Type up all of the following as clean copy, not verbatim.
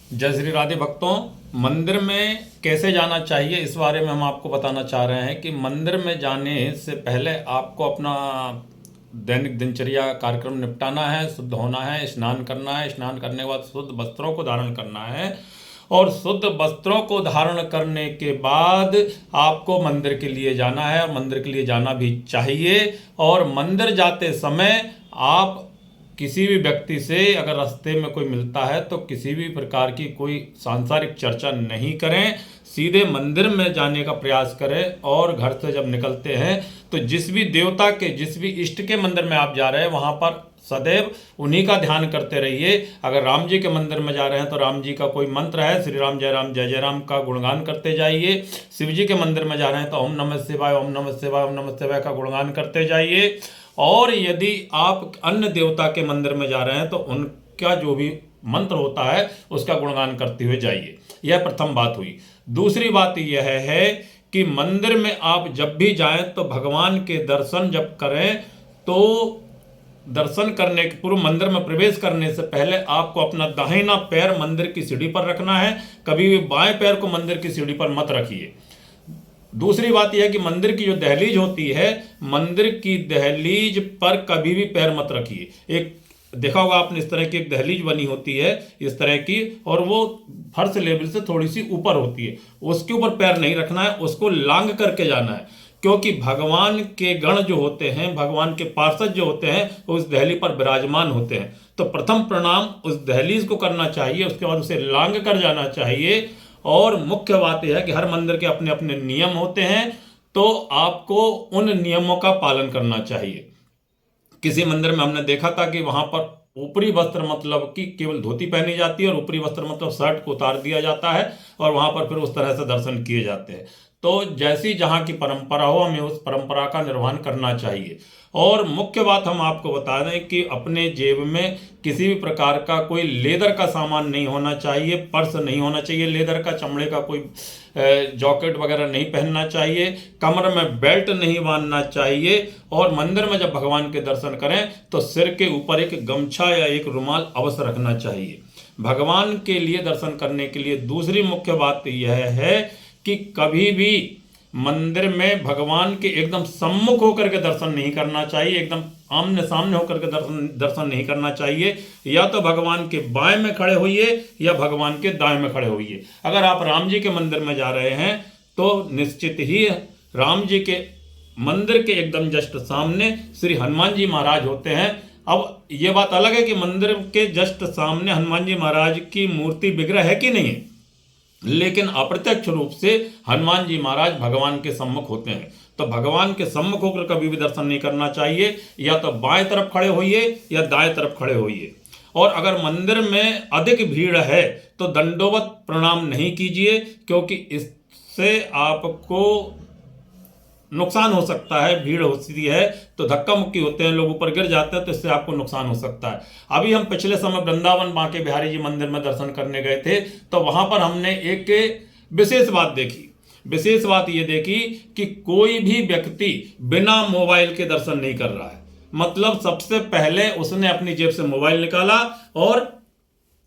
जय श्री राधे भक्तों। मंदिर में कैसे जाना चाहिए इस बारे में हम आपको बताना चाह रहे हैं कि मंदिर में जाने से पहले आपको अपना दैनिक दिनचर्या कार्यक्रम निपटाना है, शुद्ध होना है, स्नान करना है। स्नान करने के बाद शुद्ध वस्त्रों को धारण करना है और शुद्ध वस्त्रों को धारण करने के बाद आपको मंदिर के लिए जाना है और मंदिर के लिए जाना भी चाहिए। और मंदिर जाते समय आप किसी भी व्यक्ति से अगर रास्ते में कोई मिलता है तो किसी भी प्रकार की कोई सांसारिक चर्चा नहीं करें, सीधे मंदिर में जाने का प्रयास करें। और घर से जब निकलते हैं तो जिस भी देवता के, जिस भी इष्ट के मंदिर में आप जा रहे हैं वहाँ पर सदैव उन्हीं का ध्यान करते रहिए। अगर राम जी के मंदिर में जा रहे हैं तो राम जी का कोई मंत्र है, श्री राम जय जय राम का गुणगान करते जाइए। शिव जी के मंदिर में जा रहे हैं तो ओम नमः शिवाय, ओम नमः शिवाय, ओम नमः शिवाय का गुणगान करते जाइए। और यदि आप अन्य देवता के मंदिर में जा रहे हैं तो उनका जो भी मंत्र होता है उसका गुणगान करते हुए जाइए। यह प्रथम बात हुई। दूसरी बात यह है कि मंदिर में आप जब भी जाएं तो भगवान के दर्शन जब करें तो दर्शन करने के पूर्व मंदिर में प्रवेश करने से पहले आपको अपना दाहिना पैर मंदिर की सीढ़ी पर रखना है। कभी भी बाएं पैर को मंदिर की सीढ़ी पर मत रखिए। दूसरी बात यह है कि मंदिर की जो दहलीज होती है, मंदिर की दहलीज पर कभी भी पैर मत रखिए। एक देखा होगा आपने, इस तरह की एक दहलीज बनी होती है इस तरह की, और वो फर्श लेवल से थोड़ी सी ऊपर होती है। उसके ऊपर पैर नहीं रखना है, उसको लांग करके जाना है। क्योंकि भगवान के गण जो होते हैं, भगवान के पार्षद जो होते हैं, वो उस दहली पर विराजमान होते हैं। तो प्रथम प्रणाम उस दहलीज को करना चाहिए, उसके बाद उसे लांग कर जाना चाहिए। और मुख्य बात यह है कि हर मंदिर के अपने अपने नियम होते हैं, तो आपको उन नियमों का पालन करना चाहिए। किसी मंदिर में हमने देखा था कि वहां पर ऊपरी वस्त्र मतलब कि केवल धोती पहनी जाती है और ऊपरी वस्त्र मतलब शर्ट को उतार दिया जाता है और वहां पर फिर उस तरह से दर्शन किए जाते हैं। तो जैसी जहां की परंपरा हो, हमें उस परंपरा का निर्वहन करना चाहिए। और मुख्य बात हम आपको बता दें कि अपने जेब में किसी भी प्रकार का कोई लेदर का सामान नहीं होना चाहिए, पर्स नहीं होना चाहिए लेदर का, चमड़े का कोई जॉकेट वगैरह नहीं पहनना चाहिए, कमर में बेल्ट नहीं बांधना चाहिए। और मंदिर में जब भगवान के दर्शन करें तो सिर के ऊपर एक गमछा या एक रुमाल अवश्य रखना चाहिए भगवान के लिए दर्शन करने के लिए। दूसरी मुख्य बात यह है कि कभी भी मंदिर में भगवान के एकदम सम्मुख होकर के दर्शन नहीं करना चाहिए, एकदम आमने सामने होकर के दर्शन नहीं करना चाहिए। या तो भगवान के बाएं में खड़े होइए या भगवान के दाएं में खड़े होइए। अगर आप राम जी के मंदिर में जा रहे हैं तो निश्चित ही राम जी के मंदिर के एकदम जस्ट सामने श्री हनुमान जी महाराज होते हैं। अब ये बात अलग है कि मंदिर के जस्ट सामने हनुमान जी महाराज की मूर्ति विग्रह है कि नहीं है, लेकिन अप्रत्यक्ष रूप से हनुमान जी महाराज भगवान के सम्मुख होते हैं। तो भगवान के सम्मुख होकर कभी भी दर्शन नहीं करना चाहिए, या तो बाएं तरफ खड़े होइए या दाएं तरफ खड़े होइए। और अगर मंदिर में अधिक भीड़ है तो दंडोवत प्रणाम नहीं कीजिए, क्योंकि इससे आपको नुकसान हो सकता है। भीड़ होती है तो धक्का मुक्की होते हैं, लोग ऊपर गिर जाते हैं, तो इससे आपको नुकसान हो सकता है। अभी हम पिछले समय वृंदावन बांके बिहारी जी मंदिर में दर्शन करने गए थे, तो वहां पर हमने एक विशेष बात देखी। विशेष बात यह देखी कि कोई भी व्यक्ति बिना मोबाइल के दर्शन नहीं कर रहा है। मतलब सबसे पहले उसने अपनी जेब से मोबाइल निकाला और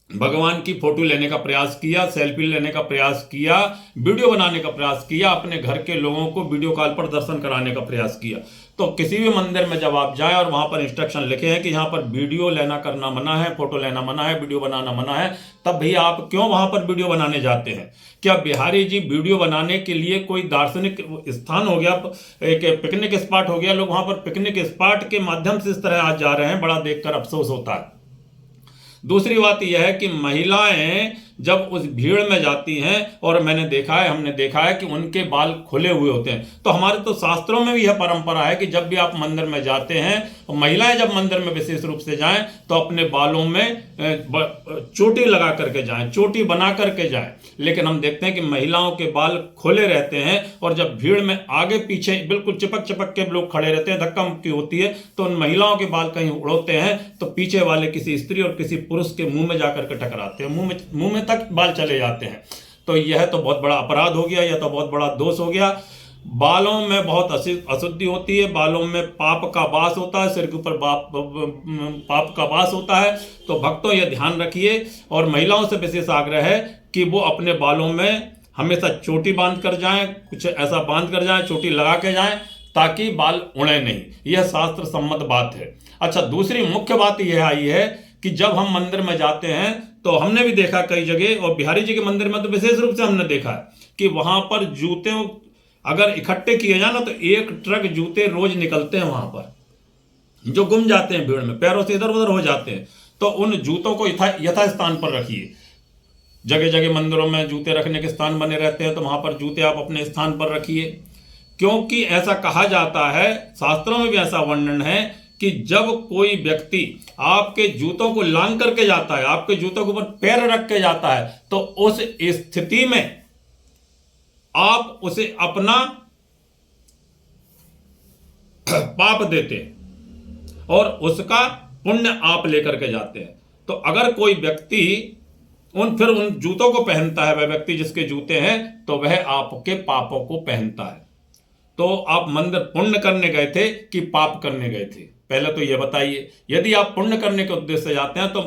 भगवान की फोटो लेने का प्रयास किया, सेल्फी लेने का प्रयास किया, वीडियो बनाने का प्रयास किया, अपने घर के लोगों को वीडियो कॉल पर दर्शन कराने का प्रयास किया। तो किसी भी मंदिर में जब आप जाएं और वहां पर इंस्ट्रक्शन लिखे हैं कि यहाँ पर वीडियो लेना करना मना है, फोटो लेना मना है, वीडियो बनाना मना है, तब भैया आप क्यों वहां पर वीडियो बनाने जाते हैं? क्या बिहारी जी वीडियो बनाने के लिए कोई दार्शनिक स्थान हो गया, एक पिकनिक स्पॉट हो गया? लोग वहां पर पिकनिक स्पॉट के माध्यम से इस तरह आज जा रहे हैं, बड़ा देखकर अफसोस होता है। दूसरी बात यह है कि महिलाएं जब उस भीड़ में जाती हैं, और मैंने देखा है, हमने देखा है कि उनके बाल खुले हुए होते हैं। तो हमारे तो शास्त्रों में भी यह परंपरा है कि जब भी आप मंदिर में जाते हैं, और महिलाएं जब मंदिर में विशेष रूप से जाएं तो अपने बालों में चोटी लगा करके जाएं, चोटी बना करके जाएं। लेकिन हम देखते हैं कि महिलाओं के बाल खुले रहते हैं, और जब भीड़ में आगे पीछे बिल्कुल चिपक चिपक के लोग खड़े रहते हैं, धक्का मुक्की होती है, तो उन महिलाओं के बाल कहीं उड़ते हैं तो पीछे वाले किसी स्त्री और किसी पुरुष के मुंह में जाकर के टकराते हैं, मुंह में तक बाल चले जाते हैं। तो यह तो बहुत बड़ा अपराध हो गया, यह तो बहुत बड़ा दोष हो गया। बालों में बहुत अशुद्धि होती है, बालों में पाप का वास होता है, सिर के ऊपर पाप का वास होता है। तो भक्तों यह ध्यान रखिए, और महिलाओं से विशेष आग्रह है कि वो अपने बालों में हमेशा चोटी बांध कर जाएं, कुछ ऐसा बांध कर जाएं, चोटी लगा के जाएं, ताकि बाल उड़े नहीं। यह शास्त्र सम्मत बात है। अच्छा, दूसरी मुख्य बात यह आई है कि जब हम मंदिर में जाते हैं तो हमने भी देखा कई जगह, और बिहारी जी के मंदिर में तो विशेष रूप से हमने देखा है कि वहां पर जूते अगर इकट्ठे किए जाए ना तो एक ट्रक जूते रोज निकलते हैं वहां पर, जो गुम जाते हैं भीड़ में, पैरों से इधर उधर हो जाते हैं। तो उन जूतों को यथा स्थान पर रखिए। जगह जगह मंदिरों में जूते रखने के स्थान बने रहते हैं, तो वहां पर जूते आप अपने स्थान पर रखिए, क्योंकि ऐसा कहा जाता है, शास्त्रों में भी ऐसा वर्णन है कि जब कोई व्यक्ति आपके जूतों को लांग करके जाता है, आपके जूतों के ऊपर पैर रख के जाता है, तो उस स्थिति में आप उसे अपना पाप देते हैं और उसका पुण्य आप लेकर के जाते हैं। तो अगर कोई व्यक्ति फिर उन जूतों को पहनता है, वह व्यक्ति जिसके जूते हैं, तो वह आपके पापों को पहनता है। तो आप मंदिर पुण्य करने गए थे कि पाप करने गए थे, पहले तो यह बताइए। यदि आप पुण्य करने के उद्देश्य से जाते हैं तो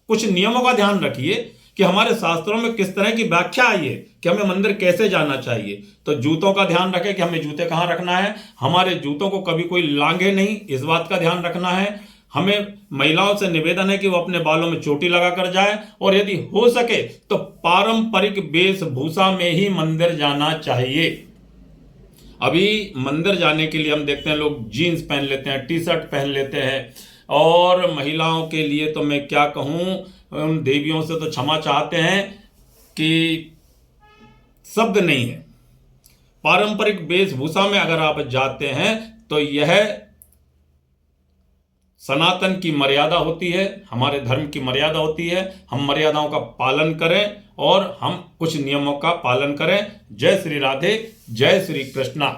कुछ नियमों का ध्यान रखिए कि हमारे शास्त्रों में किस तरह की व्याख्या आई है कि हमें मंदिर कैसे जाना चाहिए। तो जूतों का ध्यान रखें कि हमें जूते कहाँ रखना है, हमारे जूतों को कभी कोई लांघे नहीं, इस बात का ध्यान रखना है। हमें महिलाओं से निवेदन है कि वो अपने बालों में चोटी लगा कर जाए, और यदि हो सके तो पारंपरिक वेशभूषा में ही मंदिर जाना चाहिए। अभी मंदिर जाने के लिए हम देखते हैं लोग जीन्स पहन लेते हैं, टी शर्ट पहन लेते हैं, और महिलाओं के लिए तो मैं क्या कहूँ, उन देवियों से तो क्षमा चाहते हैं कि शब्द नहीं है। पारंपरिक वेशभूषा में अगर आप जाते हैं तो यह सनातन की मर्यादा होती है, हमारे धर्म की मर्यादा होती है। हम मर्यादाओं का पालन करें और हम कुछ नियमों का पालन करें। जय श्री राधे, जय श्री कृष्णा।